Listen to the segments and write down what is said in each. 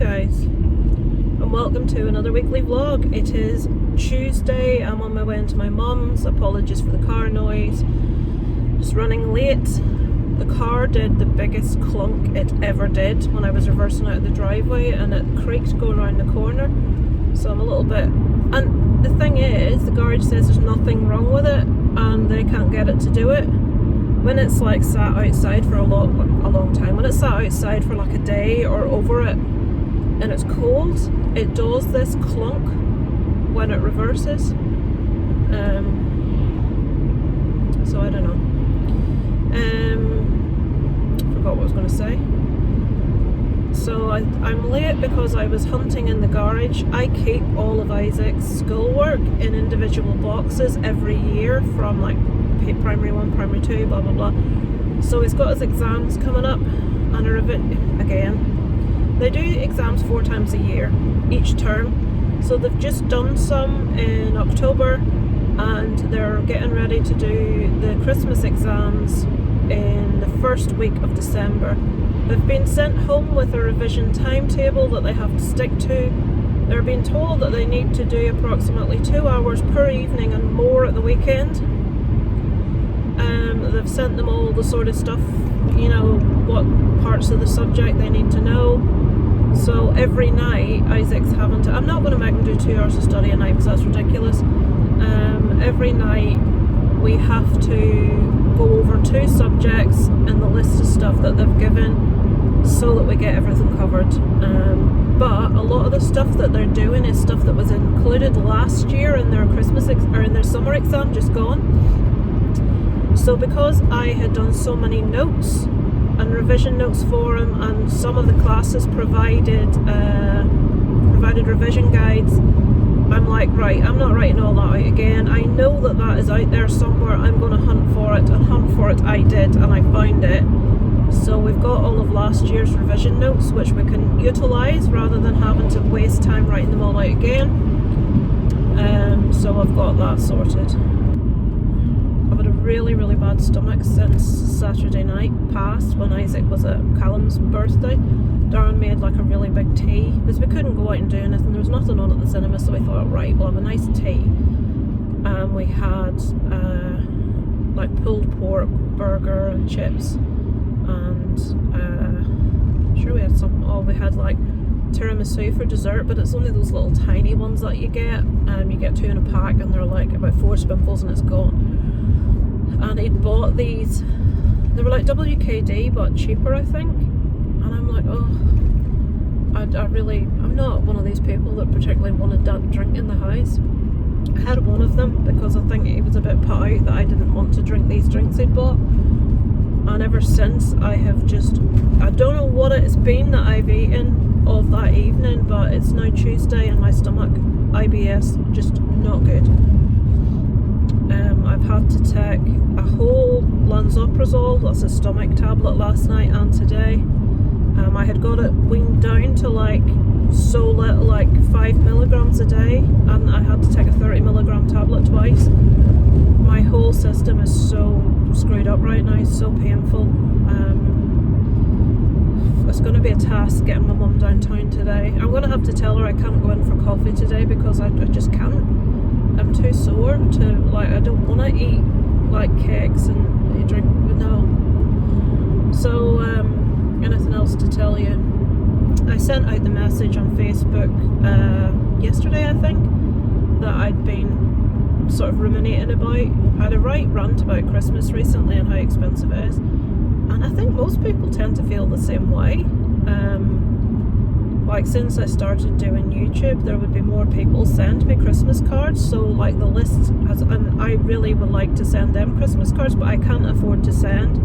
guys, and welcome to another weekly vlog. It is Tuesday. I'm on my way into my mum's. Apologies for the car noise. Just running late. The car did the biggest clunk it ever did when I was reversing out of the driveway, and it creaked going around the corner. So I'm a little bit, and the thing is, the garage says there's nothing wrong with it and they can't get it to do it. When it's like sat outside for a long time, when it's sat outside for like a day or over it and it's cold, it does this clunk when it reverses. So I don't know. Forgot what I was going to say. So I'm late because I was hunting in the garage. I keep all of Isaac's schoolwork in individual boxes every year from like primary 1, primary 2, blah blah blah. So he's got his exams coming up and again. They do exams 4 times a year, each term. So they've just done some in October and they're getting ready to do the Christmas exams in the first week of December. They've been sent home with a revision timetable that they have to stick to. They're being told that they need to do approximately 2 hours per evening and more at the weekend. They've sent them all the sort of stuff, you know, what parts of the subject they need to know. So every night Isaac's having to, I'm not going to make him do 2 hours of study a night because that's ridiculous. Every night we have to go over 2 subjects and the list of stuff that they've given so that we get everything covered. But a lot of the stuff that they're doing is stuff that was included last year in their or in their summer exam, just gone. So because I had done so many notes and revision notes for him, and some of the classes provided revision guides, I'm like, right, I'm not writing all that out again. I know that that is out there somewhere. I'm going to hunt for it, and hunt for it I did, and I found it. So we've got all of last year's revision notes which we can utilise rather than having to waste time writing them all out again. So I've got that sorted. I've had a really bad stomach since Saturday night past when Isaac was at Callum's birthday. Darren made like a really big tea because we couldn't go out and do anything. There was nothing on at the cinema, so we thought, right, we'll have a nice tea. And we had like pulled pork, burger and chips, and I'm sure we had something. Oh, we had like tiramisu for dessert, but it's only those little tiny ones that you get. You get 2 in a pack and they're like about 4 spoonfuls and it's gone. And he'd bought these, they were like WKD but cheaper, I think. And I'm like, oh, I'm not one of these people that particularly wanted to drink in the house. I had one of them because I think he was a bit put out that I didn't want to drink these drinks he'd bought. And ever since I have just, I don't know what it's been that I've eaten of that evening, but it's now Tuesday and my stomach, IBS, just not good. I've had to take a whole lansoprazole, that's a stomach tablet, last night and today. I had got it weaned down to like so little, like 5 milligrams a day, and I had to take a 30 milligram tablet twice. My whole system is so screwed up right now, it's so painful. It's going to be a task getting my mum downtown today. I'm going to have to tell her I can't go in for coffee today because I just can't. I'm too sore to, like, I don't want to eat like cakes and drink, but no. So anything else to tell you? I sent out the message on Facebook yesterday, I think, that I'd been sort of ruminating about. I had a right rant about Christmas recently and how expensive it is, and I think most people tend to feel the same way. Like since I started doing YouTube, there would be more people send me Christmas cards, so like the list has, and I really would like to send them Christmas cards, but I can't afford to send,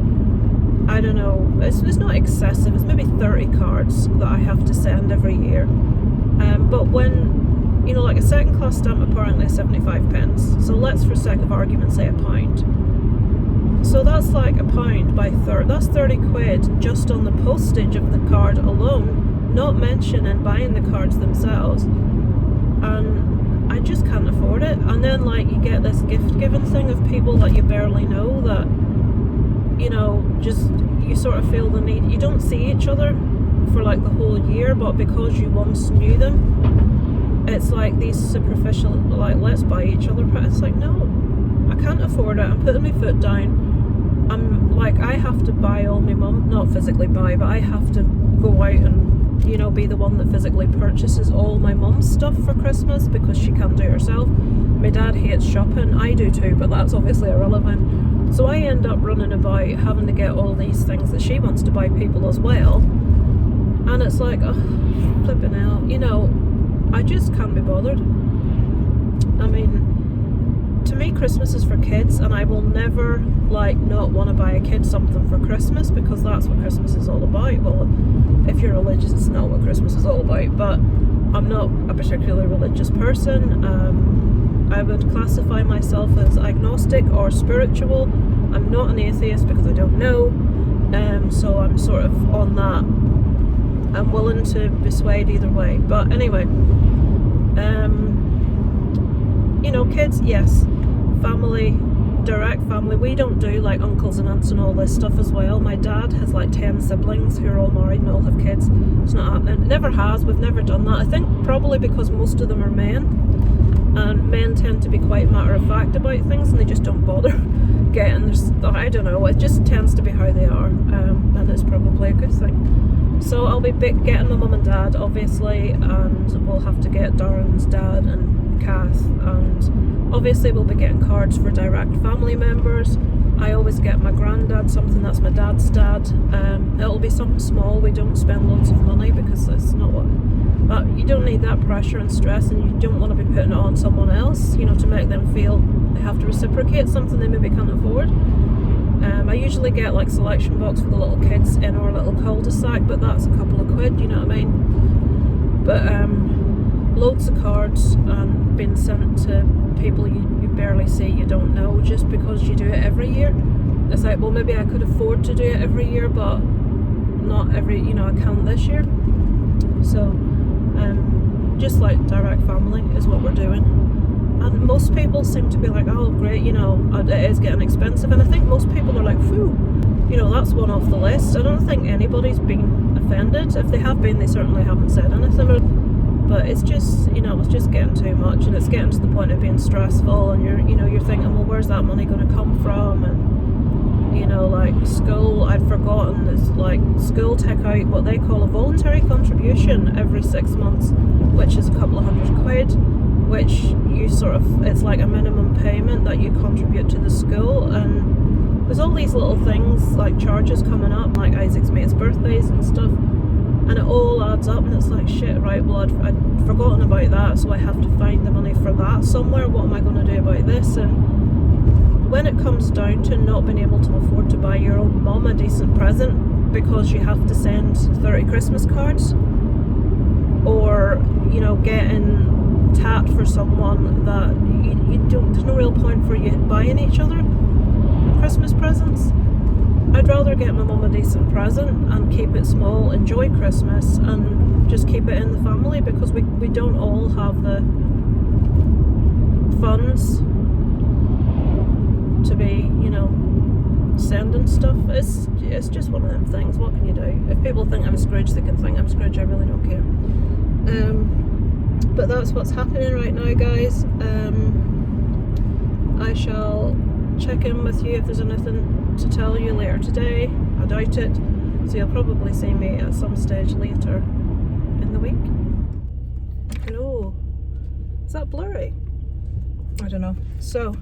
I don't know, it's not excessive, it's maybe 30 cards that I have to send every year. But when, you know, like a second class stamp apparently is 75 pence, so let's for sake of argument say £1. So that's like £1 by 30, that's 30 quid just on the postage of the card alone, not mentioning buying the cards themselves. And I just can't afford it. And then like you get this gift giving thing of people that you barely know that, you know, just you sort of feel the need. You don't see each other for like the whole year, but because you once knew them, it's like these superficial, like, let's buy each other. But it's like, no, I can't afford it. I'm putting my foot down. I'm like, I have to buy all my mum, not physically buy, but I have to go out and, you know, be the one that physically purchases all my mum's stuff for Christmas because she can't do it herself. My dad hates shopping. I do too, but that's obviously irrelevant. So I end up running about having to get all these things that she wants to buy people as well. And it's like, oh, flipping out. You know, I just can't be bothered. I mean, to me, Christmas is for kids, and I will never, like, not want to buy a kid something for Christmas, because that's what Christmas is all about. Well, if you're religious, it's not what Christmas is all about, but I'm not a particularly religious person. I would classify myself as agnostic or spiritual. I'm not an atheist because I don't know, so I'm sort of on that. I'm willing to be swayed either way. But anyway, you know, kids, yes. Family, direct family. We don't do like uncles and aunts and all this stuff as well. My dad has like 10 siblings who are all married and all have kids. It's not happening. It never has. We've never done that. I think probably because most of them are men. And men tend to be quite matter-of-fact about things, and they just don't bother getting their, I don't know, it just tends to be how they are, and it's probably a good thing. So I'll be getting my mum and dad, obviously, and we'll have to get Darren's dad and Kath, and obviously we'll be getting cards for direct family members. I always get my granddad something, that's my dad's dad. It'll be something small. We don't spend loads of money because it's not what... But you don't need that pressure and stress, and you don't want to be putting it on someone else, you know, to make them feel they have to reciprocate something they maybe can't afford. I usually get like selection box for the little kids in our little cul-de-sac, but that's a couple of quid, you know what I mean? But loads of cards and being sent to people you barely see, you don't know, just because you do it every year. It's like, well, maybe I could afford to do it every year, but not every, you know, I can't this year. So just like direct family is what we're doing, and most people seem to be like, oh great, you know, it is getting expensive, and I think most people are like, phew, you know, that's one off the list. I don't think anybody's been offended. If they have been, they certainly haven't said anything, but it's just, you know, it's just getting too much, and it's getting to the point of being stressful, and you're thinking, well, where's that money going to come from? And you know, like school, I'd forgotten, it's like school take out what they call a voluntary contribution every 6 months, which is a couple of £100, which you sort of, it's like a minimum payment that you contribute to the school. And there's all these little things like charges coming up, like Isaac's mate's birthdays and stuff, and it all adds up, and it's like, shit, right, well, I'd forgotten about that, so I have to find the money for that somewhere. What am I going to do about this? And when it comes down to not being able to afford to buy your own mum a decent present because you have to send 30 Christmas cards, or, you know, getting tat for someone that you don't, there's no real point for you buying each other Christmas presents. I'd rather get my mum a decent present and keep it small, enjoy Christmas, and just keep it in the family, because we don't all have the funds to be, you know, sending stuff. It's just one of them things. What can you do? If people think I'm Scrooge, they can think I'm Scrooge. I really don't care. But that's what's happening right now, guys. I shall check in with you if there's anything to tell you later today. I doubt it, so you'll probably see me at some stage later in the week. Hello. Is that blurry? I don't know. So,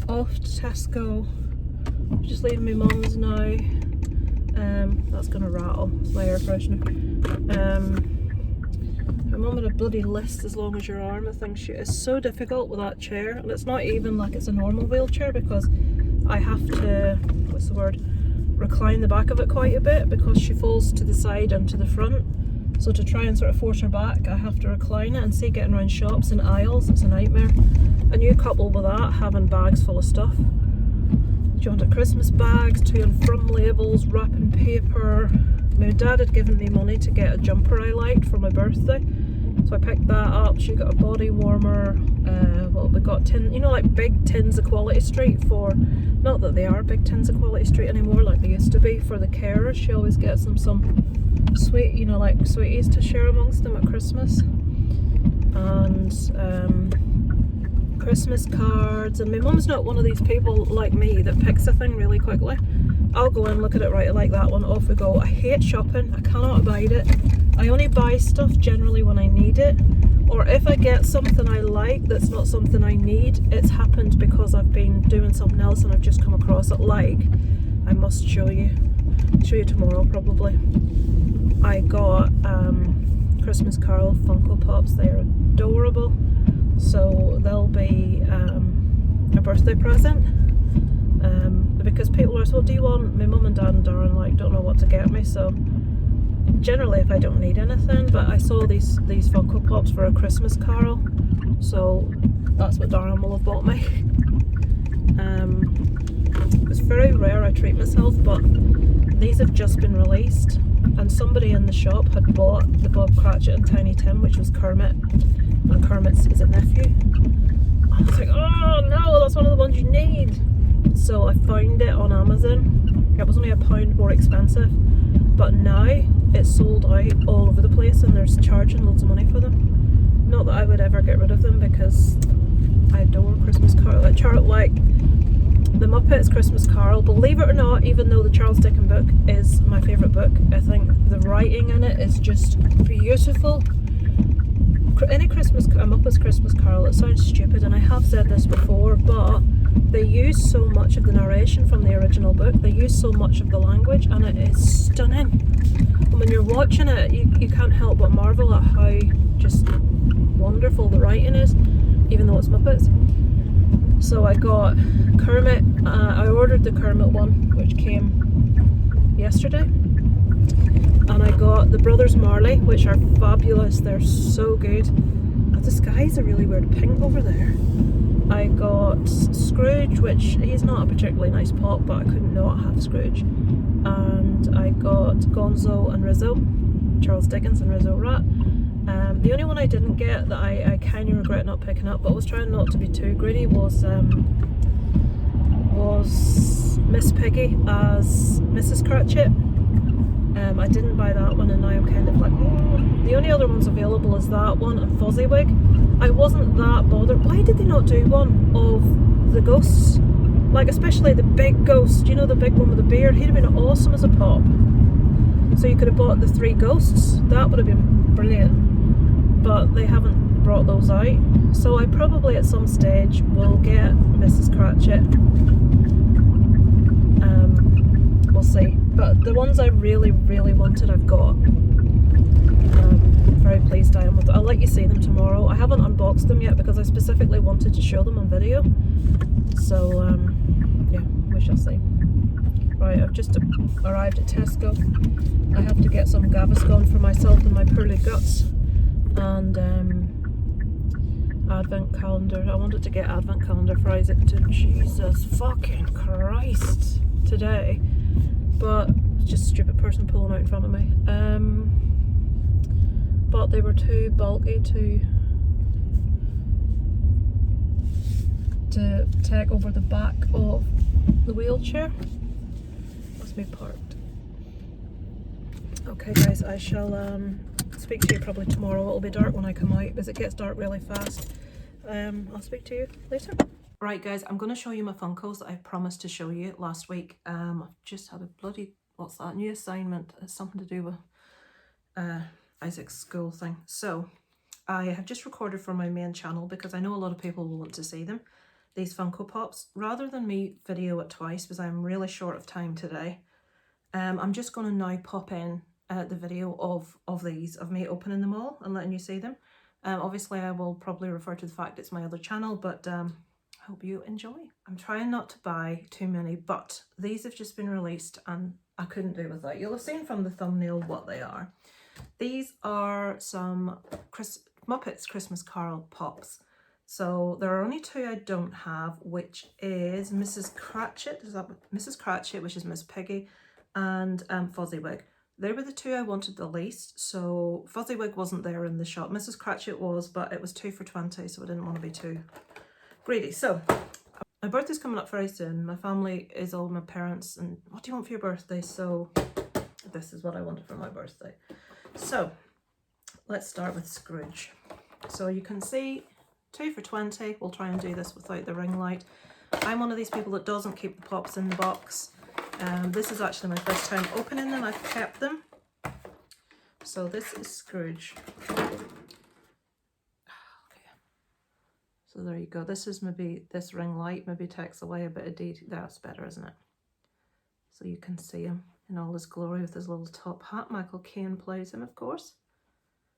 off to Tesco. Just leaving my mum's now. That's gonna rattle. It's my air freshener. My mum had a bloody list as long as your arm. I think she is so difficult with that chair, and it's not even like it's a normal wheelchair, because I have to, what's the word, recline the back of it quite a bit, because she falls to the side and to the front. So to try and sort of force her back, I have to recline it, and see, getting around shops and aisles, it's a nightmare. And you couple with that, having bags full of stuff. Do you want a Christmas bags, to and from labels, wrapping paper. My dad had given me money to get a jumper I liked for my birthday, So I picked that up. She got a body warmer. Well, we got tin, you know, like big tins of Quality Street for, not that they are big tins of Quality Street anymore like they used to be, for the carers. She always gets them some sweet, you know, like sweeties to share amongst them at Christmas. And Christmas cards. And my mum's not one of these people like me that picks a thing really quickly. I'll go in, look at it, right, I like that one, off we go. I hate shopping, I cannot abide it. I only buy stuff generally when I need it, or if I get something I like that's not something I need, it's happened because I've been doing something else and I've just come across it. Like, I must show you tomorrow probably. I got Christmas Carol Funko Pops. They're adorable, so they'll be a birthday present. Because people are, so do you want, my mum and dad and Darren like don't know what to get me, so generally if I don't need anything, but I saw these Funko Pops for a Christmas Carol, so that's what Darren will have bought me. It's very rare I treat myself, but these have just been released, and somebody in the shop had bought the Bob Cratchit and Tiny Tim, which was Kermit, and Kermit's is a nephew. I was like, oh no, that's one of the ones you need. So I found it on Amazon. It was only £1 more expensive, but now it's sold out all over the place and they're charging loads of money for them. Not that I would ever get rid of them because I adore Christmas Carol. Like the Muppets Christmas Carol, believe it or not, even though the Charles Dickens book is my favourite book, I think the writing in it is just beautiful. Any Muppets Christmas Carol, it sounds stupid and I have said this before, but they use so much of the narration from the original book, they use so much of the language, and it is stunning. And when you're watching it, you can't help but marvel at how just wonderful the writing is, even though it's Muppets. So I got Kermit, I ordered the Kermit one, which came yesterday. And I got the Brothers Marley, which are fabulous, they're so good. Oh, the sky's a really weird pink over there. I got Scrooge, which he's not a particularly nice pop, but I couldn't not have Scrooge. And I got Gonzo and Rizzo, Charles Dickens and Rizzo Rat. The only one I didn't get that I kind of regret not picking up, but I was trying not to be too greedy, was Miss Piggy as Mrs. Cratchit. I didn't buy that one, and now I'm kind of like, The only other ones available is that one and Fozziwig. I wasn't that bothered. Why did they not do one of the ghosts? Like, especially the big ghost, you know, the big one with the beard. He'd have been awesome as a pop. So you could have bought the 3 ghosts. That would have been brilliant. But they haven't brought those out. So I probably at some stage will get Mrs. Cratchit. We'll see. But the ones I really, really wanted, I've got. Very pleased I am with it. I'll let you see them tomorrow. I haven't unboxed them yet because I specifically wanted to show them on video. So, yeah, we shall see. Right, I've just arrived at Tesco. I have to get some Gaviscon for myself and my poorly guts. And advent calendar. I wanted to get advent calendar for Isaac to Jesus fucking Christ today. But it's just a stupid person pulling out in front of me. But they were too bulky to take over the back of the wheelchair. Must be parked. Okay guys, I shall speak to you probably tomorrow. It'll be dark when I come out because it gets dark really fast. I'll speak to you later. Right guys, I'm going to show you my Funkos that I promised to show you last week. I've just had a bloody, what's that, new assignment. It's something to do with Isaac's school thing. So I have just recorded for my main channel because I know a lot of people will want to see them. These Funko Pops. Rather than me video it twice because I'm really short of time today, I'm just going to now pop in the video of these, of me opening them all and letting you see them. Obviously I will probably refer to the fact it's my other channel, but hope you enjoy. I'm trying not to buy too many, but these have just been released and I couldn't do without. You'll have seen from the thumbnail what they are. These are some Muppets Christmas Carol Pops. So there are only 2 I don't have, which is Mrs. Cratchit, is that Mrs. Cratchit, which is Miss Piggy, and Fozziwig. they were the two I wanted the least. So Fuzziwig wasn't there in the shop. Mrs. Cratchit was, but it was 2 for 20, so I didn't want to be too greedy. So my birthday's coming up very soon. My family is all my parents, and what do you want for your birthday? So this is what I wanted for my birthday. So let's start with Scrooge. So you can see 2 for 20. We'll try and do this without the ring light. I'm one of these people that doesn't keep the pops in the box. This is actually my first time opening them. I've kept them. So this is Scrooge. Okay. So there you go. This is maybe, this ring light maybe takes away a bit of detail. That's better, isn't it? So you can see him in all his glory with his little top hat. Michael Caine plays him, of course.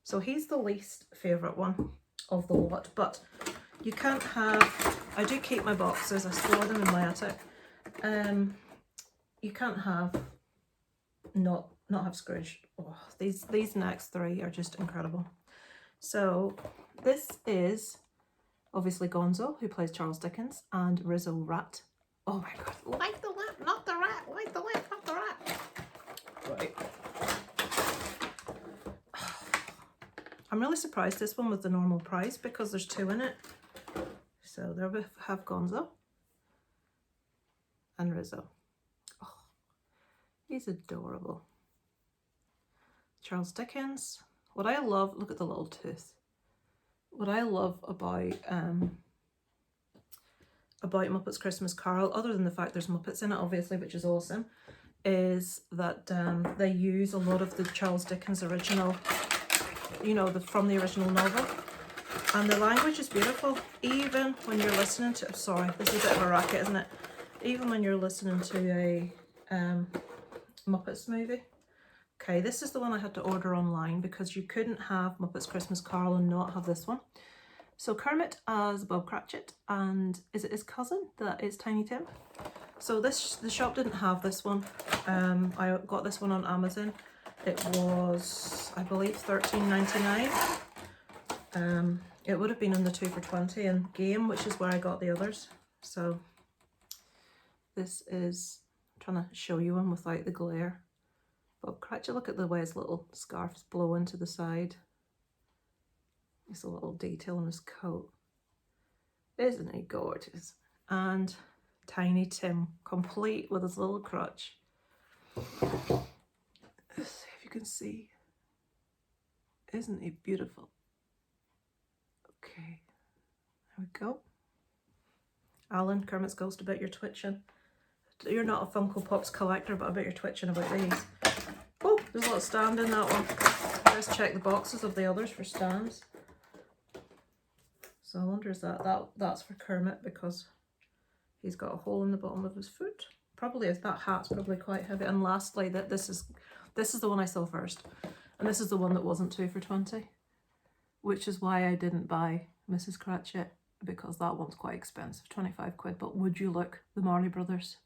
So he's the least favourite one of the lot, but you can't have, I do keep my boxes, I store them in my attic. You can't have not have Scrooge. Oh, these next three are just incredible. So this is obviously Gonzo, who plays Charles Dickens, and Rizzo Rat. Oh my god, like the lamp, not the rat, like the lamp, not the rat. Right. I'm really surprised this one was the normal price because there's 2 in it. So there we have Gonzo and Rizzo. Oh, he's adorable. Charles Dickens. What I love, look at the little tooth. What I love about Muppets Christmas Carol, other than the fact there's Muppets in it, obviously, which is awesome, is that they use a lot of the Charles Dickens original, you know, from the original novel. And the language is beautiful, even when you're listening to, sorry, this is a bit of a racket, isn't it? Even when you're listening to a Muppets movie. Okay, this is the one I had to order online because you couldn't have Muppets Christmas Carol and not have this one. So Kermit as Bob Cratchit, and is it his cousin that is Tiny Tim? So the shop didn't have this one. I got this one on Amazon. It was, I believe, $13.99. It would have been in the 2 for 20 in Game, which is where I got the others. So this is, I'm trying to show you one without the glare. Bob Cratchit, look at the way his little scarf's blowing to the side. It's a little detail on his coat. Isn't he gorgeous? And Tiny Tim, complete with his little crutch. Let's see if you can see. Isn't he beautiful? Okay, there we go. Alan, Kermit's Ghost, I bet you're twitching. You're not a Funko Pops collector, but I bet you're twitching about these. Oh, there's a little stand in that one. Let's check the boxes of the others for stands. So I wonder, is that's for Kermit because he's got a hole in the bottom of his foot. Probably is, that hat's probably quite heavy. And lastly, this is the one I saw first. And this is the one that wasn't 2 for 20. Which is why I didn't buy Mrs. Cratchit, because that one's quite expensive, 25 quid. But would you look, the Marley Brothers.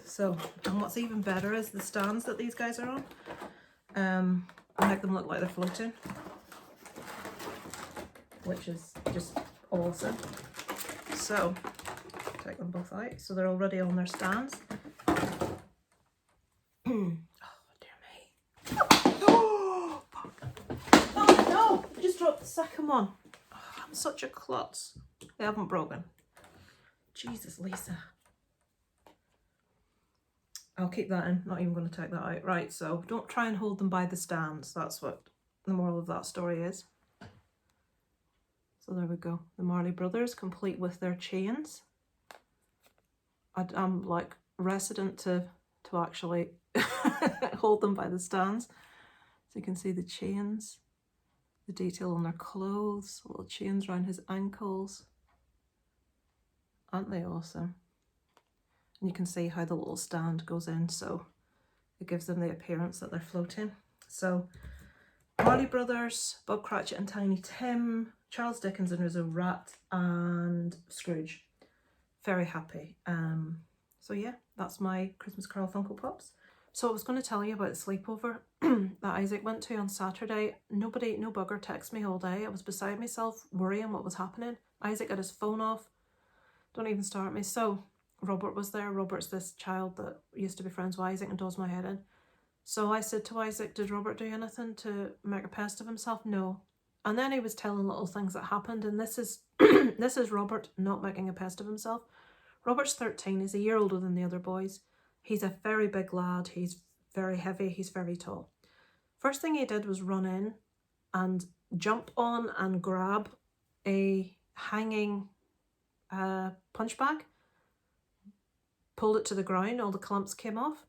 So, and what's even better is the stands that these guys are on. I make them look like they're floating, which is just awesome. So, take them both out. So they're already on their stands. Oh, dear me. Oh, no! I just dropped the second one. Oh, I'm such a klutz. They haven't broken. Jesus, Lisa. I'll keep that in, not even going to take that out. Right, so don't try and hold them by the stands. That's what the moral of that story is. So there we go. The Marley Brothers, complete with their chains. I'm like resident to actually hold them by the stands. So you can see the chains, the detail on their clothes, little chains around his ankles. Aren't they awesome? And you can see how the little stand goes in, so it gives them the appearance that they're floating. So Marley Brothers, Bob Cratchit and Tiny Tim, Charles Dickens and Rizzo Rat, and Scrooge. Very happy. So yeah, that's my Christmas Carol Funko Pops. So I was going to tell you about the sleepover that Isaac went to on Saturday. No bugger texted me all day. I was beside myself worrying what was happening. Isaac had his phone off. Don't even start me. So Robert was there. Robert's this child that used to be friends with Isaac and does my head in. So I said to Isaac, did Robert do anything to make a pest of himself? No. And then he was telling little things that happened, and this is this is Robert not making a pest of himself. Robert's 13, he's a year older than the other boys. He's a very big lad, he's very heavy, he's very tall. First thing he did was run in and jump on and grab a hanging punch bag, pulled it to the ground, all the clamps came off.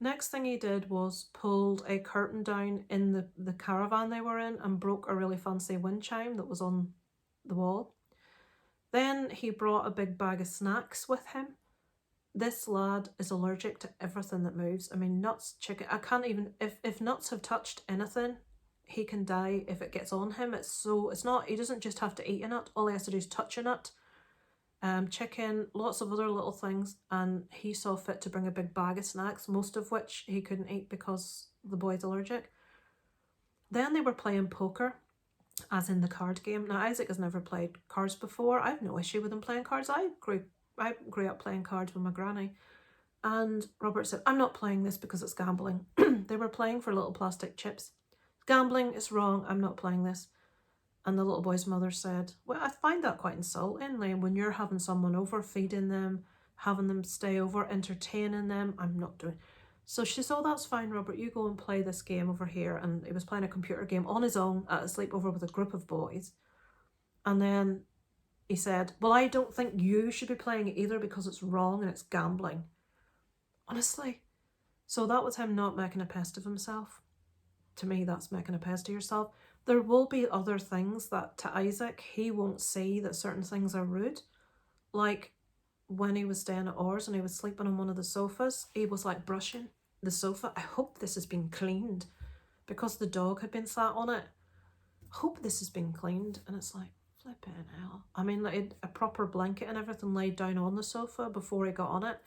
Next thing he did was pulled a curtain down in the caravan they were in and broke a really fancy wind chime that was on the wall. Then he brought a big bag of snacks with him. This lad is allergic to everything that moves. I mean, nuts, chicken, I can't even, if nuts have touched anything, he can die if it gets on him. It's not, he doesn't just have to eat a nut, all he has to do is touch a nut. Chicken, lots of other little things, and he saw fit to bring a big bag of snacks, most of which he couldn't eat because the boy's allergic. Then they were playing poker, as in the card game. Now Isaac has never played cards before. I have no issue with him playing cards. I grew up playing cards with my granny. And Robert said, I'm not playing this because it's gambling. They were playing for little plastic chips. Gambling is wrong, I'm not playing this. And the little boy's mother said, well, I find that quite insulting, like, when you're having someone over, feeding them, having them stay over, entertaining them. I'm not doing. So she said, oh, that's fine, Robert, you go and play this game over here. And he was playing a computer game on his own at a sleepover with a group of boys. And then he said, well, I don't think you should be playing it either because it's wrong and it's gambling. Honestly. So that was him not making a pest of himself. To me, that's making a pest of yourself. There will be other things that to Isaac, he won't see that certain things are rude. Like when he was staying at ours and he was sleeping on one of the sofas, he was like brushing the sofa. I hope this has been cleaned because the dog had been sat on it. I hope this has been cleaned. And it's like, flipping hell. I mean, like a proper blanket and everything laid down on the sofa before he got on it.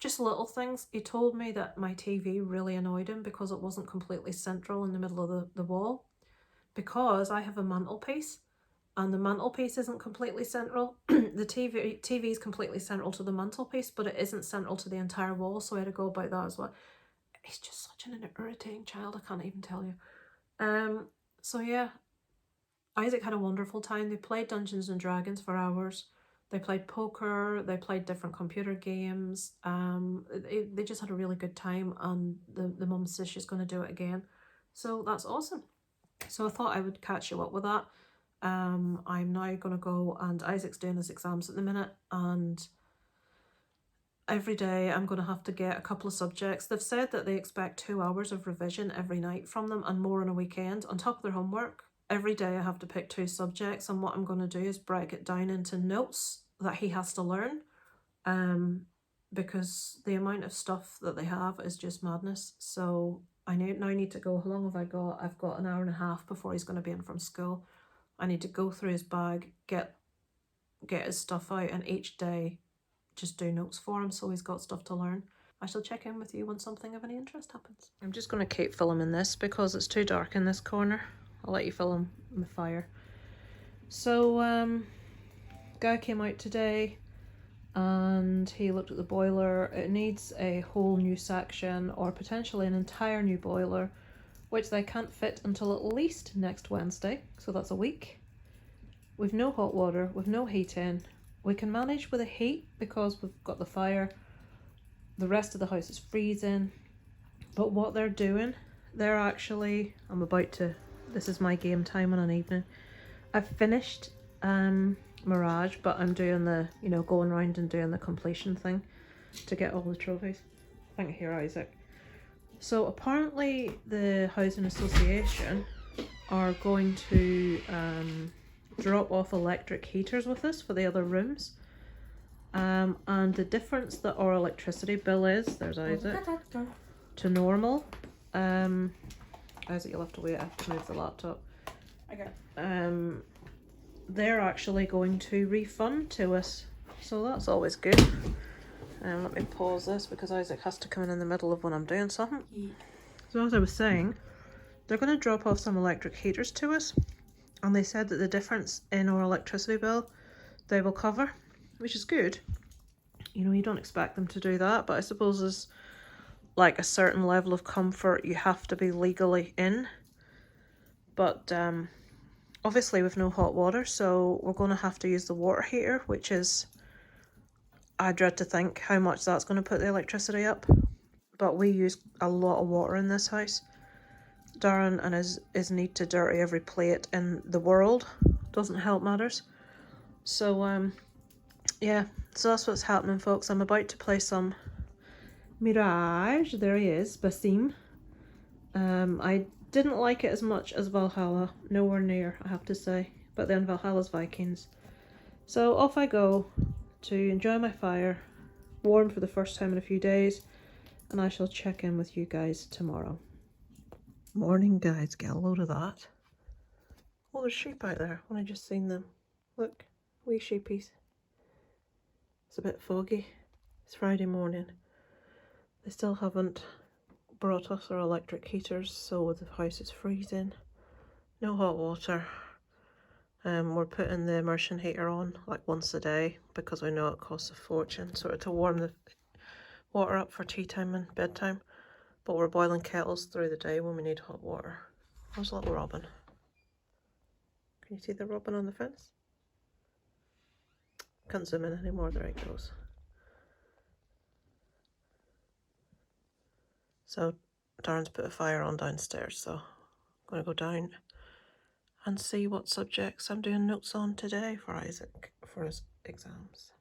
Just little things. He told me that my TV really annoyed him because it wasn't completely central in the middle of the wall. Because I have a mantelpiece and the mantelpiece isn't completely central. The TV is completely central to the mantelpiece, but it isn't central to the entire wall, so I had to go about that as well. He's just such an irritating child, I can't even tell you. So yeah, Isaac had a wonderful time. They played Dungeons and Dragons for hours. They played poker, they played different computer games. They just had a really good time, and the mum says she's going to do it again. So that's awesome. So I thought I would catch you up with that. I'm now going to go, and Isaac's doing his exams at the minute, and every day I'm going to have to get a couple of subjects. They've said that they expect 2 hours of revision every night from them and more on a weekend on top of their homework. Every day I have to pick 2 subjects, and what I'm going to do is break it down into notes that he has to learn, because the amount of stuff that they have is just madness. So I now need to go. How long have I got? I've got an hour and a half before he's going to be in from school. I need to go through his bag, get his stuff out, and each day just do notes for him so he's got stuff to learn. I shall check in with you when something of any interest happens. I'm just going to keep filming this because it's too dark in this corner. I'll let you film the fire. So, guy came out today and he looked at the boiler. It needs a whole new section or potentially an entire new boiler, which they can't fit until at least next Wednesday, so that's a week. We've no hot water, we've no heating. We can manage with the heat because we've got the fire. The rest of the house is freezing. But what they're doing, they're actually, this is my game time on an evening. I've finished Mirage, but I'm doing the, going around and doing the completion thing to get all the trophies. Thank you, Isaac. So apparently the Housing Association are going to drop off electric heaters with us for the other rooms. And the difference that our electricity bill is, there's Isaac, to normal. Isaac, you'll have to wait, I have to move the laptop. Okay. They're actually going to refund to us, so that's always good. Let me pause this because Isaac has to come in the middle of when I'm doing something. Yeah. So as I was saying, they're going to drop off some electric heaters to us, and they said that the difference in our electricity bill they will cover, which is good. you know, you don't expect them to do that, but I suppose there's like a certain level of comfort you have to be legally in. But obviously we've no hot water, so we're going to have to use the water heater, which is, I dread to think how much that's going to put the electricity up. But we use a lot of water in this house. Darren and his need to dirty every plate in the world doesn't help matters. So yeah, so that's what's happening, folks. I'm about to play some Mirage. There he is, Basim. I didn't like it as much as Valhalla, nowhere near, I have to say, but then Valhalla's Vikings. So off I go to enjoy my fire, warm for the first time in a few days, and I shall check in with you guys tomorrow. Morning, guys. Get a load of that. Oh, there's sheep out there when I just seen them. Look, wee sheepies. It's a bit foggy. It's Friday morning. They still haven't brought us our electric heaters, so the house is freezing. No hot water. We're putting the immersion heater on like once a day because we know it costs a fortune, sort of to warm the water up for tea time and bedtime. But we're boiling kettles through the day when we need hot water. There's a little robin. Can you see the robin on the fence? Can't zoom in anymore, there it goes. So Darren's put a fire on downstairs, so I'm going to go down and see what subjects I'm doing notes on today for Isaac for his exams.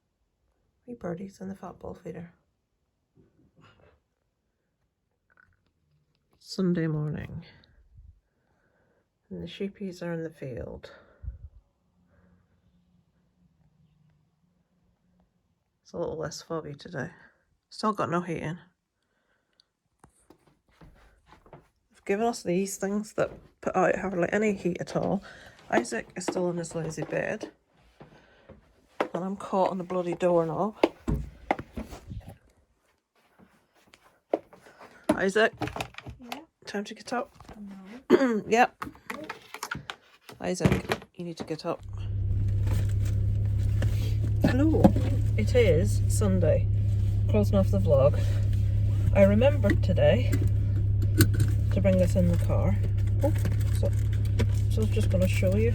Wee birdies in the fat ball feeder. Sunday morning, and the sheepies are in the field. It's a little less foggy today. Still got no heating. They've given us these things that put out hardly any heat at all. Isaac is still in his lazy bed, and I'm caught on the bloody doorknob. Isaac? Time to get up. No. Yep. Isaac, you need to get up. Hello. It is Sunday. Closing off the vlog. I remembered today to bring this in the car. Oh, so I was just going to show you.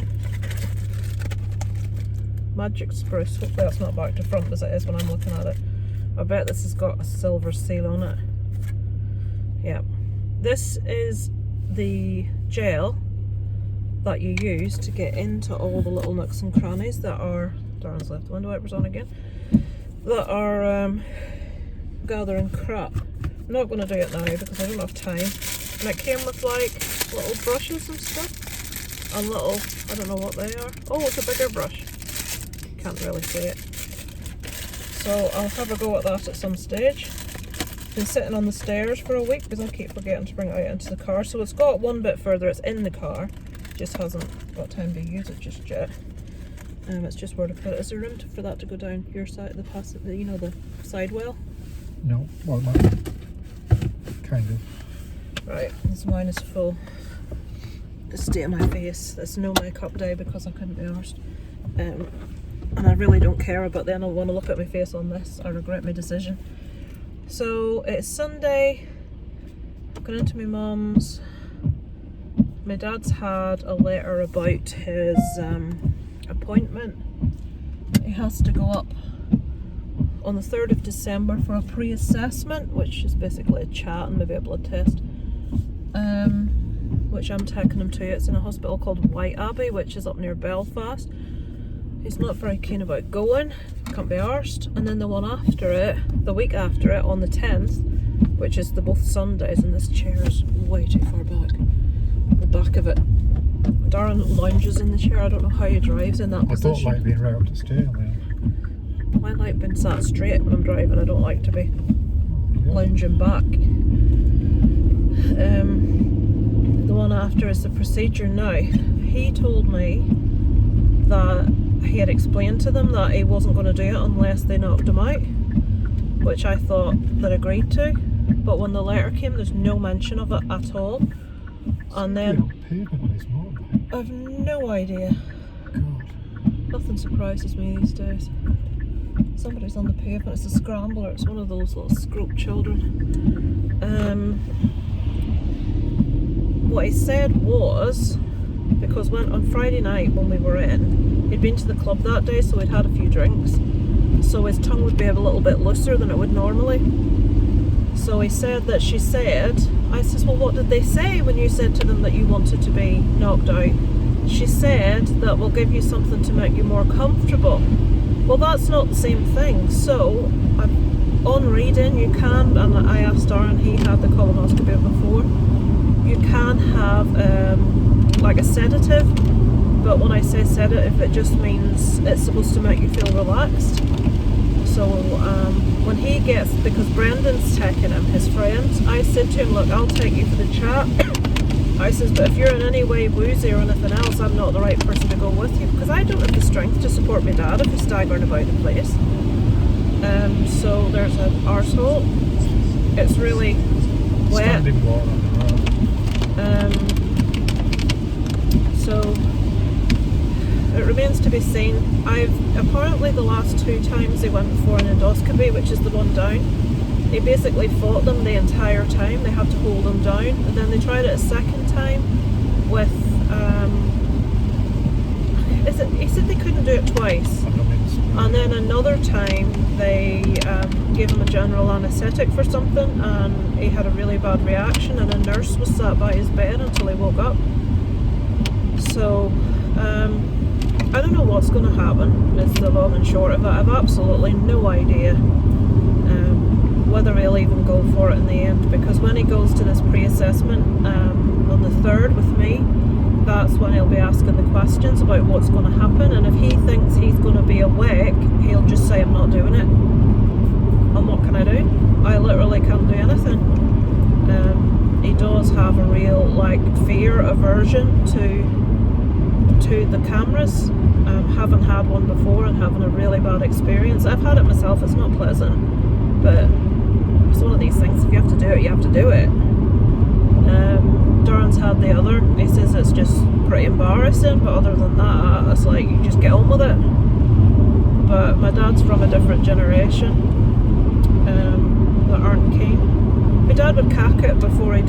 Magic spruce. Hopefully that's not back to front as it is when I'm looking at it. I bet this has got a silver seal on it. Yep. This is the gel that you use to get into all the little nooks and crannies that are, Darren's left the window wipers on again, that are gathering crap. I'm not going to do it now because I don't have time. And it came with like little brushes and stuff. And little, I don't know what they are. Oh, it's a bigger brush. Can't really see it. So I'll have a go at that at some stage. Been sitting on the stairs for a week because I keep forgetting to bring it out into the car. So it's got one bit further, it's in the car, just hasn't got time to use it just yet. It's just where to put it. Is there room for that to go down your side of the you know, the side well? No, well, not kind of. Right, this mine is full. The state of my face. It's no makeup day because I couldn't be arsed. And I really don't care, but then I want to look at my face on this. I regret my decision. So it's Sunday, going into my mum's. My dad's had a letter about his appointment. He has to go up on the 3rd of December for a pre-assessment, which is basically a chat and maybe a blood test, which I'm taking him to. It's in a hospital called White Abbey, which is up near Belfast. He's not very keen about going, can't be arsed. And then the one after it, the week after it, on the 10th, which is the both Sundays, and this chair is way too far back. The back of it. Darren lounges in the chair. I don't know how he drives in that position. I don't like being right up the steering. I like being sat straight when I'm driving. I don't like to be lounging back. The one after is the procedure now. He told me that he had explained to them that he wasn't going to do it unless they knocked him out, which I thought they'd agreed to, but when the letter came there's no mention of it at all. And then I've no idea. God. Nothing surprises me these days. Somebody's on the pavement. It's a scrambler. It's one of those little scrope children. What he said was, because on Friday night when we were in, he'd been to the club that day, so he'd had a few drinks. So his tongue would be a little bit looser than it would normally. So he said that she said, I says, well, what did they say when you said to them that you wanted to be knocked out? She said that we'll give you something to make you more comfortable. Well, that's not the same thing. So, on reading, you can, and I asked Darren, he had the colonoscopy before, you can have like a sedative, but when I say sedative, it just means it's supposed to make you feel relaxed. So when he gets, because Brendan's taking him, his friend, I said to him, look, I'll take you for the chat. I says, but if you're in any way woozy or anything else, I'm not the right person to go with you, because I don't have the strength to support my dad if he's staggering about the place. So there's an arsehole. It's really wet. Standing water on the road. So it remains to be seen. Apparently the last 2 times they went for an endoscopy, which is the one down, they basically fought them the entire time. They had to hold them down, and then they tried it a second time with he said they couldn't do it twice, and then another time they gave him a general anaesthetic for something, and he had a really bad reaction, and a nurse was sat by his bed until he woke up. So I don't know what's going to happen. It's the long and short of it. I've absolutely no idea whether he'll even go for it in the end, because when he goes to this pre-assessment on the 3rd with me, that's when he'll be asking the questions about what's going to happen, and if he thinks he's going to be awake, he'll just say, I'm not doing it. And what can I do? I literally can't do anything. He does have a real fear, aversion to the cameras. Haven't had one before and having a really bad experience. I've had it myself, it's not pleasant, but it's one of these things, if you have to do it, you have to do it. Darren's had the other, he says it's just pretty embarrassing, but other than that, it's like you just get on with it. But my dad's from a different generation that aren't keen. My dad would cack it before he'd,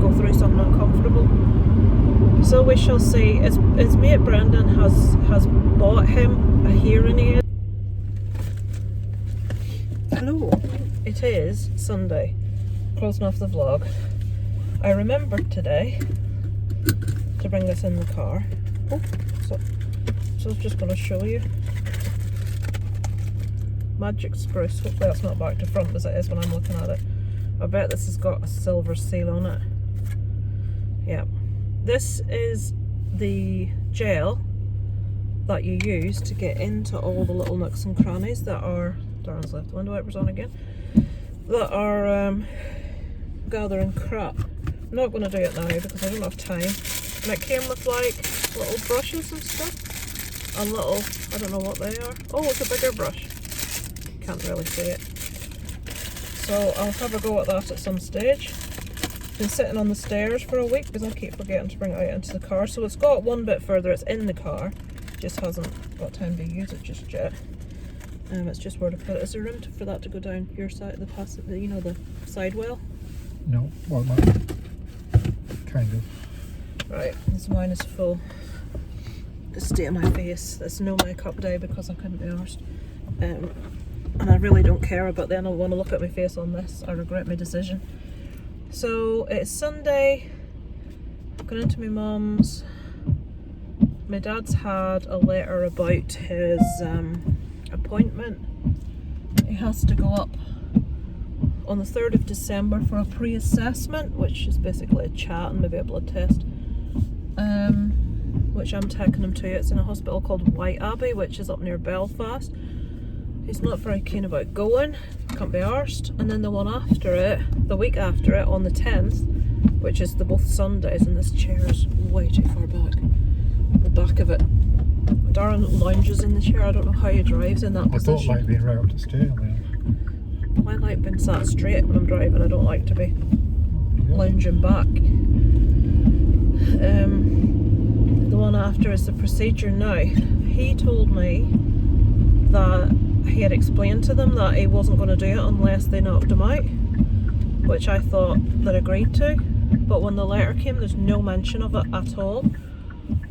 go through something uncomfortable. So we shall see. His mate Brendan has bought him a hearing aid. Hello, it is Sunday, closing off the vlog. I remembered today to bring this in the car. So I was just going to show you. Magic spruce. Hopefully that's not back to front as it is when I'm looking at it. I bet this has got a silver seal on it. Yeah. This is the gel that you use to get into all the little nooks and crannies that are, Darren's left the window wipers on again, that are gathering crap. I'm not going to do it now because I don't have time. And it came with little brushes and stuff, and little, I don't know what they are. Oh, it's a bigger brush. Can't really see it. So I'll have a go at that at some stage. Been sitting on the stairs for a week because I keep forgetting to bring it out into the car. So it's got one bit further, it's in the car, just hasn't got time to use it just yet. It's just where to put it. Is there room for that to go down your side of the the side well? No, well, kind of. Right, this mine is full. The state of my face. It's no makeup day because I couldn't be arsed. And I really don't care about then I want to look at my face on this. I regret my decision. So it's Sunday, going into my mum's. My dad's had a letter about his appointment. He has to go up on the 3rd of December for a pre-assessment, which is basically a chat and maybe a blood test, which I'm taking him to. It's in a hospital called White Abbey, which is up near Belfast. He's not very keen about going, can't be arsed. And then the one after it, the week after it, on the 10th, which is both Sundays, and this chair is way too far back, the back of it. Darren lounges in the chair, I don't know how he drives in that position. I don't like being right up the steering wheel. I like being sat straight when I'm driving, I don't like to be lounging back. The one after is the procedure now. He told me that he had explained to them that he wasn't going to do it unless they knocked him out, which I thought they'd agreed to. But when the letter came, there's no mention of it at all.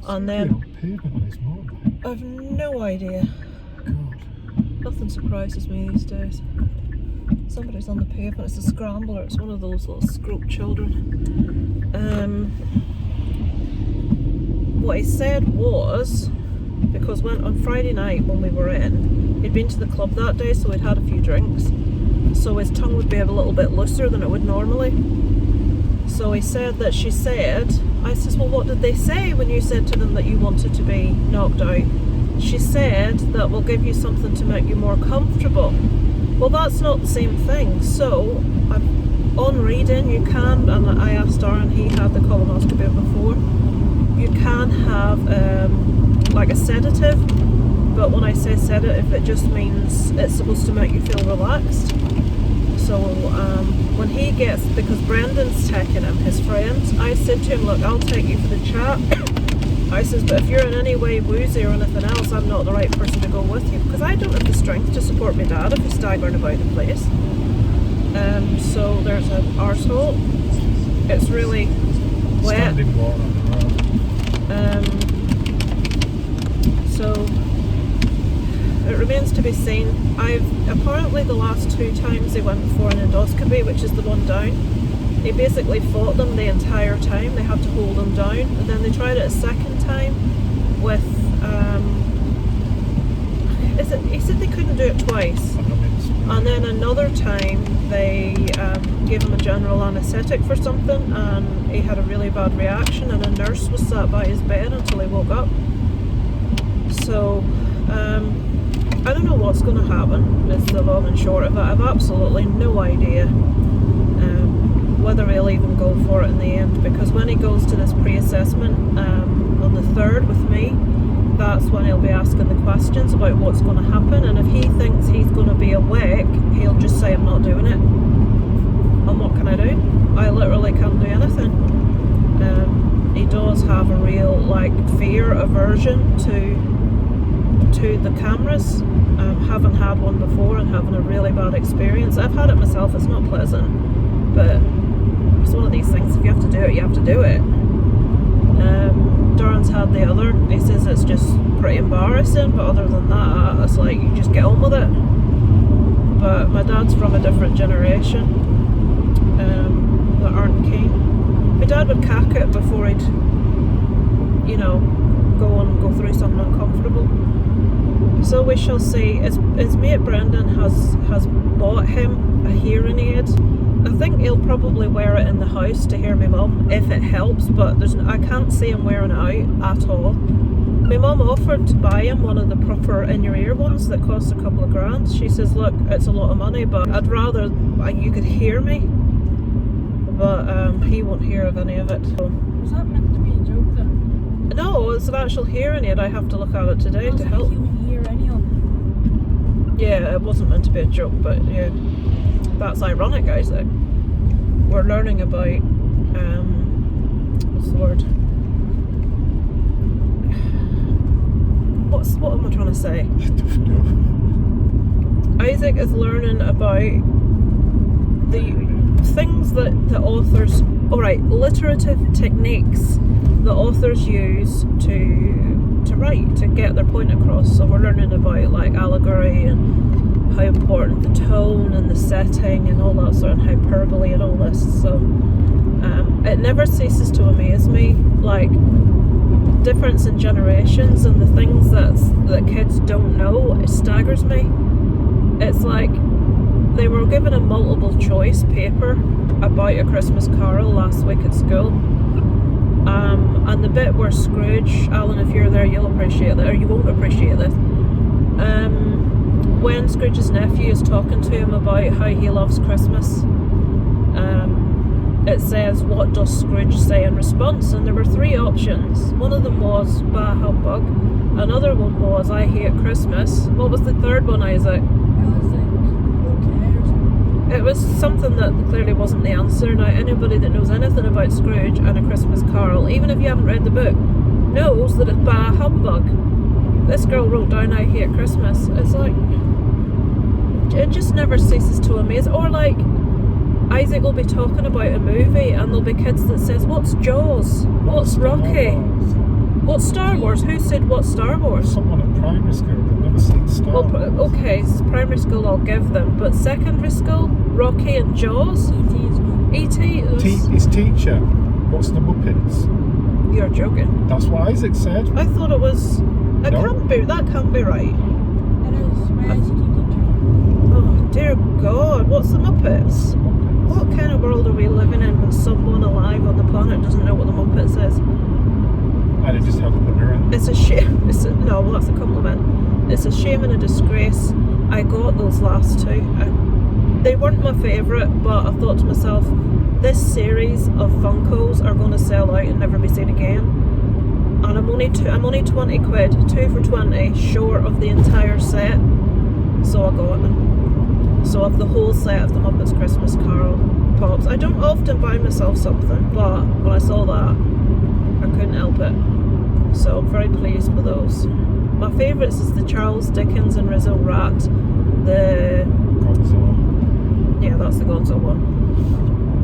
And then pavement on his motorbike. I've no idea. God. Nothing surprises me these days. Somebody's on the pavement. It's a scrambler. It's one of those little scrope children. What he said was, because on Friday night when we were in, he'd been to the club that day, so he'd had a few drinks, so his tongue would be a little bit looser than it would normally. So he said that she said, I says, well, what did they say when you said to them that you wanted to be knocked out? She said that we'll give you something to make you more comfortable. Well, that's not the same thing. So on reading, you can, and I asked Darren, he had the colonoscopy before, you can have like a sedative, but when I say sedative, it just means it's supposed to make you feel relaxed. So when he gets, because Brendan's taking him, his friend, I said to him, look, I'll take you for the chat. I says, but if you're in any way woozy or anything else, I'm not the right person to go with you, because I don't have the strength to support my dad if he's staggering about the place. So there's an arsehole. It's really wet. Standing water on the road. So it remains to be seen. Apparently the last 2 times they went for an endoscopy, which is the one down, he basically fought them the entire time. They had to hold him down, and then they tried it a second time with he said they couldn't do it twice, and then another time they gave him a general anaesthetic for something, and he had a really bad reaction, and a nurse was sat by his bed until he woke up. So I don't know what's going to happen, is the long and short of it. I've absolutely no idea whether he'll even go for it in the end, because when he goes to this pre-assessment on the 3rd with me, that's when he'll be asking the questions about what's going to happen, and if he thinks he's going to be awake, he'll just say, I'm not doing it. And what can I do? I literally can't do anything. He does have a real fear, aversion to the cameras. Having had one before and having a really bad experience. I've had it myself, it's not pleasant, but it's one of these things, if you have to do it, you have to do it. Darren's had the other, he says it's just pretty embarrassing, but other than that, it's like you just get on with it. But my dad's from a different generation that aren't keen. My dad would cack it before he'd, go through something uncomfortable. So we shall see. His mate Brendan has bought him a hearing aid. I think he'll probably wear it in the house to hear my mum, if it helps, but I can't see him wearing it out at all. My mum offered to buy him one of the proper in-your-ear ones that cost a couple of grand. She says, look, it's a lot of money, but I'd rather you could hear me. But he won't hear of any of it. So. Was that meant to be a joke then? No, it's an actual hearing aid. I have to look at it today to help. You won't hear any of them. Yeah, it wasn't meant to be a joke, but yeah. That's ironic, Isaac. We're learning about what's the word? What am I trying to say? I don't know. Isaac is learning about the things that the authors, alliterative techniques the authors use to write, to get their point across. So we're learning about allegory and how important the tone and the setting and all that sort of hyperbole and all this. So it never ceases to amaze me, difference in generations and the things that kids don't know. It staggers me. It's like they were given a multiple choice paper about A Christmas Carol last week at school, and the bit where Scrooge, Alan, if you're there you'll appreciate that, or you won't appreciate this, when Scrooge's nephew is talking to him about how he loves Christmas, it says, what does Scrooge say in response? And there were 3 options. One of them was, bah humbug. Another one was, I hate Christmas. What was the third one, Isaac? I was like, who cares? It was something that clearly wasn't the answer. Now, anybody that knows anything about Scrooge and A Christmas Carol, even if you haven't read the book, knows that it's bah humbug. This girl wrote down, "I hate Christmas." It's like, it just never ceases to amaze. Or like, Isaac will be talking about a movie and there'll be kids that says, "What's Jaws? What's Rocky? What's Star Wars?" Who said what's Star Wars? Someone at primary school that never seen Star Well, Wars. okay, primary school I'll give them, but secondary school, Rocky and Jaws, E.T. as well. E.T. His teacher, what's the Muppets? You're joking. That's what Isaac said. I thought it was. It No. can't be. That can't be right. It is. My ICT teacher. Oh dear God! What's the Muppets? Muppets. What kind of world are we living in when someone alive on the planet doesn't know what the Muppets is? And he just held up the mirror. It's a shame. No, well, that's a compliment. It's a shame and a disgrace. I got those last two. They weren't my favourite, but I thought to myself, this series of Funkos are going to sell out and never be seen again. And I'm only 20 quid, 2 for 20, short of the entire set. So I got them. So of the whole set of the Muppets Christmas Carol pops. I don't often buy myself something, but when I saw that, I couldn't help it. So I'm very pleased with those. My favourites is the Charles Dickens and Rizzo Rat. Yeah, that's the Gonzo one.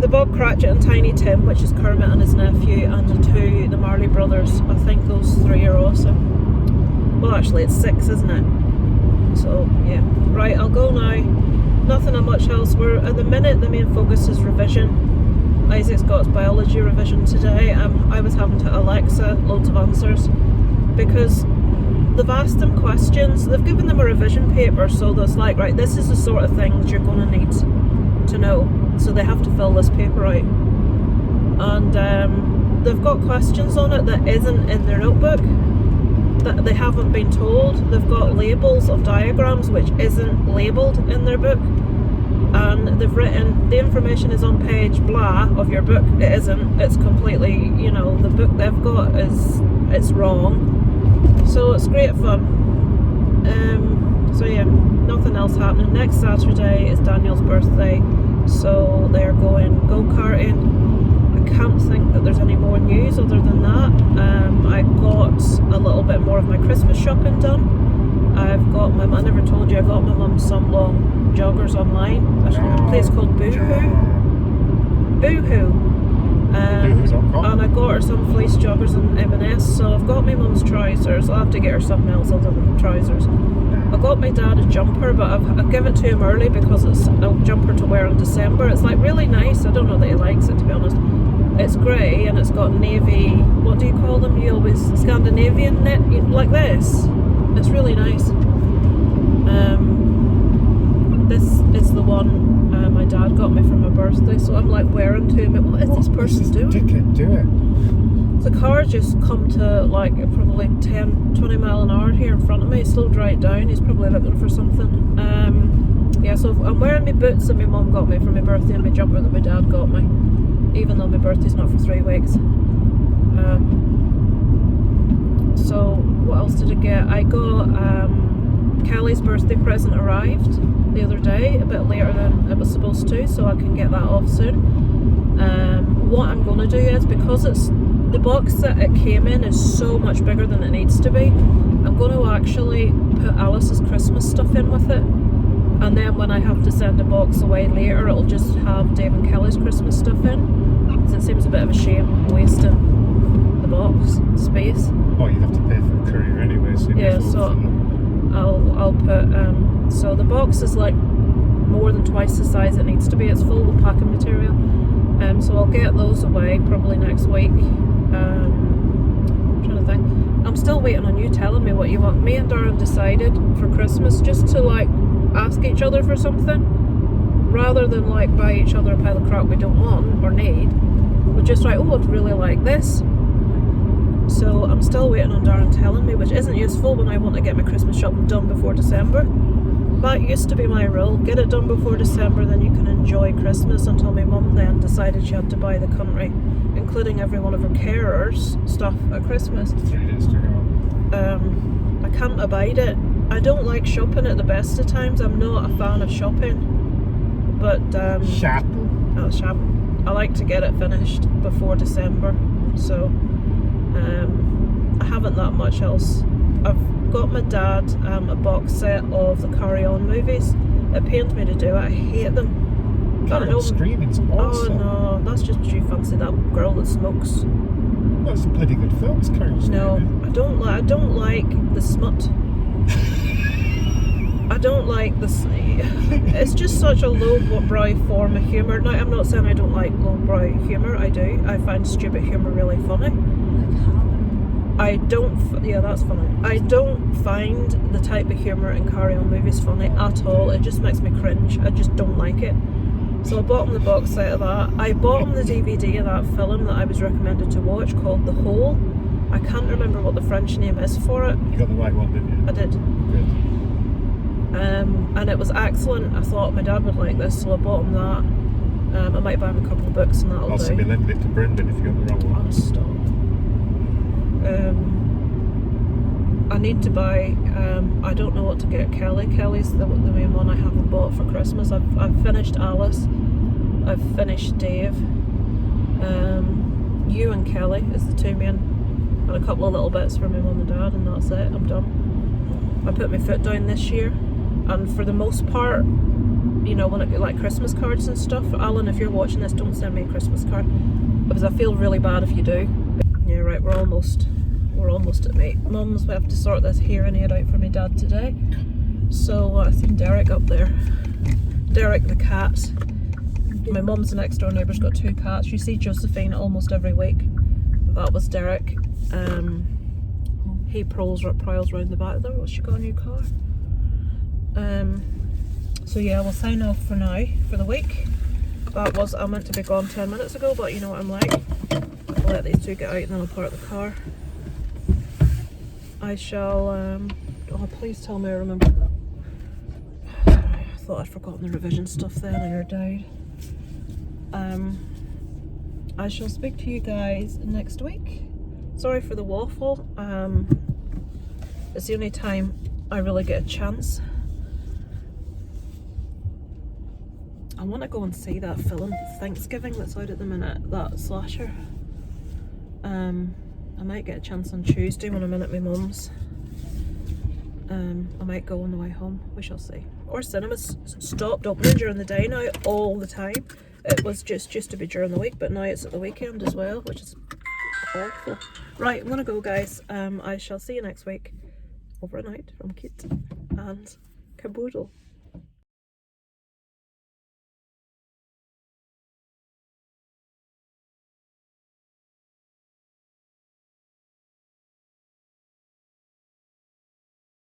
The Bob Cratchit and Tiny Tim, which is Kermit and his nephew, and the Marley Brothers. I think those three are awesome. Well, actually, it's 6, isn't it? So, yeah. Right, I'll go now. Nothing on much else. At the minute, the main focus is revision. Isaac's got his biology revision today. I was having to Alexa loads of answers because they've asked them questions. They've given them a revision paper, so that's like, right, this is the sort of things you're going to need to know. So they have to fill this paper out. And they've got questions on it that isn't in their notebook, that they haven't been told. They've got labels of diagrams which isn't labelled in their book. And they've written, the information is on page blah of your book. It isn't. It's completely, the book they've got it's wrong. So it's great fun. So yeah, nothing else happening. Next Saturday is Daniel's birthday, so they're going go-karting. I can't think that there's any more news other than that. I got a little bit more of my Christmas shopping done. I never told you, I got my mum some long joggers online. There's a place called Boohoo. And I got her some fleece joggers in M&S, so I've got my mum's trousers. I'll have to get her something else other than trousers. I got my dad a jumper, but I've given it to him early because it's a jumper to wear in December. It's like really nice. I don't know that he likes it, to be honest. It's grey and it's got navy, what do you call them? You always, Scandinavian knit, like this. It's really nice. This is the one my dad got me for my birthday, so I'm like wearing to him. What is this person doing? Dickhead, do it. The car just come to like probably 10-20 mile an hour here in front of me. He slowed right down. He's probably looking for something. Yeah, so I'm wearing my boots that my mum got me for my birthday and my jumper that my dad got me, even though my birthday's not for 3 weeks. So what else did I get? I got Kelly's birthday present arrived the other day, a bit later than it was supposed to, so I can get that off soon. What I'm going to do is, because the box that it came in is so much bigger than it needs to be, I'm going to actually put Alice's Christmas stuff in with it, and then when I have to send a box away later, it'll just have Dave and Kelly's Christmas stuff in, because it seems a bit of a shame wasting the box space. Oh, you'd have to pay for the courier anyway, so Yeah, so I'll put so the box is like more than twice the size it needs to be. It's full with packing material, so I'll get those away probably next week. I'm trying to think. I'm still waiting on you telling me what you want. Me and Darren decided for Christmas just to like ask each other for something rather than like buy each other a pile of crap we don't want or need. We're just like, oh, I'd really like this. So I'm still waiting on Darren telling me, which isn't useful when I want to get my Christmas shopping done before December. That used to be my rule. Get it done before December, then you can enjoy Christmas, until my mum then decided she had to buy the country, including every one of her carers, stuff at Christmas. 3 days to go. I can't abide it. I don't like shopping at the best of times. I'm not a fan of shopping. But shopping. I like to get it finished before December. So I haven't that much else. got my dad a box set of the Carry On movies. It pains me to do it, I hate them. But I Carry know, On streaming's oh awesome. no, that's just because you fancy that girl that smokes. No, it's a bloody good film. It's Carry On No, streaming. I don't like the smut. I don't like this. It's just such a lowbrow form of humour. Now, I'm not saying I don't like lowbrow humour. I do. I find stupid humour really funny. Like how? I don't. Yeah, that's funny. I don't find the type of humour in Carry On movies funny at all. It just makes me cringe. I just don't like it. So I bought him the box set of that. I bought him the DVD of that film that I was recommended to watch called The Hole. I can't remember what the French name is for it. You got the right one, didn't you? I did. Good. And it was excellent. I thought my dad would like this, so I bought him that. I might buy him a couple of books and that'll Also, do. be lending it to Brendan if you got the wrong one. Oh, stop. I need to buy, I don't know what to get Kelly. Kelly's the main one I haven't bought for Christmas. I've finished Alice. I've finished Dave. You and Kelly is the two main, and a couple of little bits for my mum and dad, and that's it. I'm done. I put my foot down this year, and for the most part, you know, when I get like Christmas cards and stuff, Alan, if you're watching this, don't send me a Christmas card, because I feel really bad if you do. Yeah, right, we're almost at mum's. We have to sort this hearing aid out for my dad today. So I seen Derek up there. Derek the cat. My mum's next door neighbour's got 2 cats. You see Josephine almost every week. That was Derek. He prowls round the back there. What's she got a new car? So yeah, we'll sign off for now for the week. I meant to be gone 10 minutes ago, but you know what I'm like. I'll let these two get out and then I'll park the car. I shall, oh please tell me I remember that. I thought I'd forgotten the revision stuff then, I heard died. I shall speak to you guys next week. Sorry for the waffle. It's the only time I really get a chance. I want to go and see that film Thanksgiving that's out at the minute, that slasher. I might get a chance on Tuesday when I'm in at my mum's. I might go on the way home, we shall see. Or cinemas stopped opening during the day now all the time. It was just to be during the week, but now it's at the weekend as well, which is awful. Right, I'm gonna go, guys. I shall see you next week. Over and out from Kit and Caboodle.